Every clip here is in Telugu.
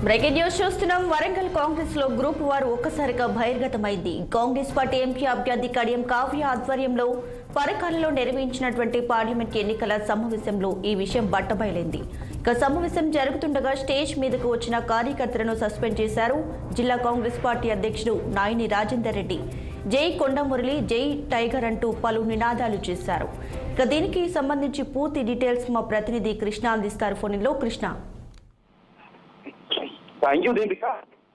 బ్రేకింగ్ న్యూస్ చూస్తున్నాం. వరంగల్ కాంగ్రెస్ లో గ్రూప్ వారు ఒక్కసారిగా బహిర్గతమైంది. కాంగ్రెస్ పార్టీ ఎంపీ అభ్యర్థి కడియం కావ్య ఆధ్వర్యంలో పరకాలలో నిర్వహించినటువంటి పార్లమెంట్ ఎన్నికల సమావేశంలో ఈ విషయం బట్టబయలైంది. ఇక సమావేశం జరుగుతుండగా స్టేజ్ మీదకు వచ్చిన కార్యకర్తలను సస్పెండ్ చేశారు. జిల్లా కాంగ్రెస్ పార్టీ అధ్యక్షుడు నాయని రాజేందర్ రెడ్డి జై కొండమురళి, జై టైగర్ అంటూ పలు నినాదాలు చేశారు. ఇక దీనికి సంబంధించి పూర్తి డీటెయిల్స్ మా ప్రతినిధి కృష్ణ అందిస్తారు. ఫోన్లో కృష్ణ. Thank you Deepika.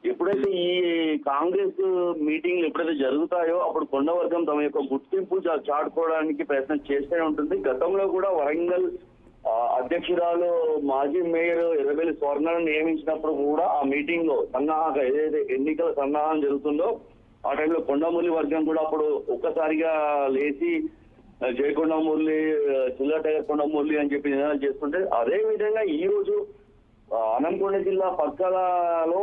ఎప్పుడైతే ఈ కాంగ్రెస్ మీటింగ్లు ఎప్పుడైతే జరుగుతాయో అప్పుడు కొండవర్గం తమ యొక్క గుర్తింపు చాటుకోవడానికి ప్రయత్నం చేస్తూనే ఉంటుంది. గతంలో కూడా వరంగల్ అధ్యక్షురాలు మాజీ మేయర్ ఎర్రబెల్లి స్వర్ణను నియమించినప్పుడు కూడా ఆ మీటింగ్ లో సన్నాహక ఏదైతే ఎన్నికల సన్నాహం జరుగుతుందో ఆ టైంలో కొండమురళి వర్గం కూడా అప్పుడు ఒక్కసారిగా లేచి జై కొండమురళి, జిల్లా టైగర్ కొండమురళి అని చెప్పి నినాదాలు చేస్తుంటే, అదే విధంగా ఈ రోజు అనంతపురం జిల్లా పక్కలలో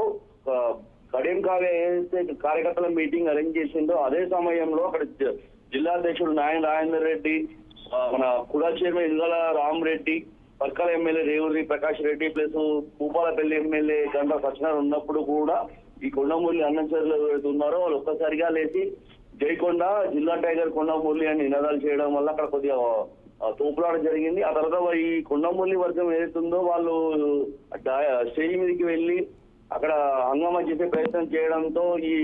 కడియం కావ్య ఏదైతే కార్యకర్తల మీటింగ్ అరేంజ్ చేసిందో అదే సమయంలో అక్కడ జిల్లా అధ్యక్షుడు నాయన రాజేందర్ రెడ్డి, మన కుడా చైర్మన్ ఇంగళ రామరెడ్డి, పక్కల MLA Revuri Prakash Reddy plus Bhupalpally MLA Ganta Satyanarayana ఉన్నప్పుడు కూడా ఈ కొండమురళి అన్నంచర్లు ఎవరైతే ఉన్నారో వాళ్ళు ఒక్కసారిగా లేచి జైకొండ, జిల్లా టైగర్ కొండమురళి అని నినాదాలు చేయడం వల్ల అక్కడ కొద్దిగా తోపులాట జరిగింది. ఆ తర్వాత ఈ కొండమురళి వర్గం ఏదైతుందో వాళ్ళు స్టేజ్ మీదకి వెళ్ళి అక్కడ హంగామా చేసే ప్రయత్నం చేయడంతో ఈ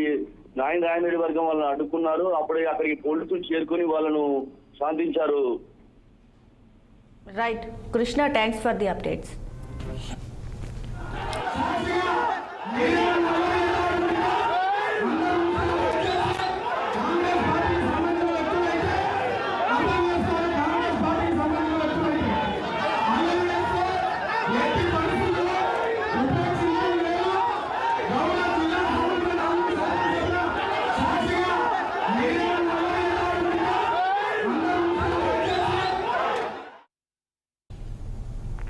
నాయన రాయనరెడ్డి వర్గం వాళ్ళని అడ్డుకున్నారు. అప్పుడే అక్కడికి పోలీసులు చేరుకుని వాళ్ళను శాంతించారు. Right Krishna, thanks for the updates.